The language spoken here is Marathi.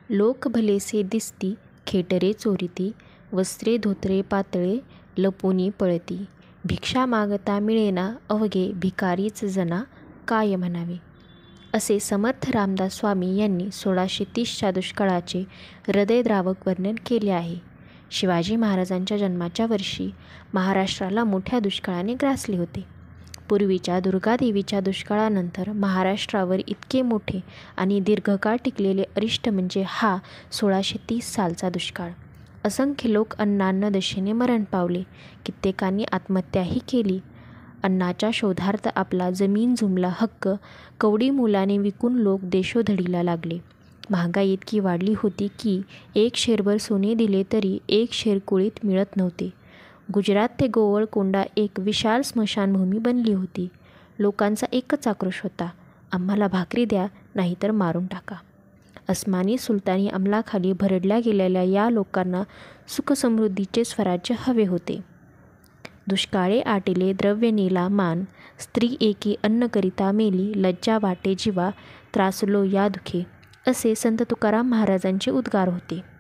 लोक भलेसे दिसती, खेटरे चोरिती, वस्त्रे धोतरे पातळे, लपोनी पळती. भिक्षा मागता मिळेना, अवघे भिकारीच जना, काय म्हणावे. असे समर्थ रामदास स्वामी यांनी 1630च्या दुष्काळाचे हृदयद्रावक वर्णन केले आहे. शिवाजी महाराजांच्या जन्माच्या वर्षी महाराष्ट्राला मोठ्या दुष्काळाने ग्रासले होते. पूर्वीच्या दुर्गादेवीच्या दुष्काळानंतर महाराष्ट्रावर इतके मोठे आणि दीर्घकाळ टिकलेले अरिष्ट म्हणजे हा 1630 सालचा दुष्काळ. असंख्य लोक अन्नान्नदशेने मरण पावले. कित्येकांनी आत्महत्याही केली. अन्नाच्या शोधार्थ आपला जमीन जुमला हक्क कवडी मोलाने विकून लोक देशोधडीला लागले. महागाई इतकी वाढली होती की 1 शेरभर सोने दिले तरी 1 शेर कुळीत मिळत नव्हते. गुजरात ते गोवळकोंडा एक विशाल स्मशानभूमी बनली होती. लोकांचा एकच आक्रोश होता, आम्हाला भाकरी द्या, नाहीतर मारून टाका. अस्मानी सुलतानी अंमलाखाली भरडल्या गेलेल्या या लोकांना सुखसमृद्धीचे स्वराज्य हवे होते. दुष्काळे आटिले द्रव्य नेला मान, स्त्री एकी अन्न करिता मेली, लज्जा वाटे जीवा, त्रासलो या दुखे, असे संत तुकाराम महाराजांचे उद्गार होते.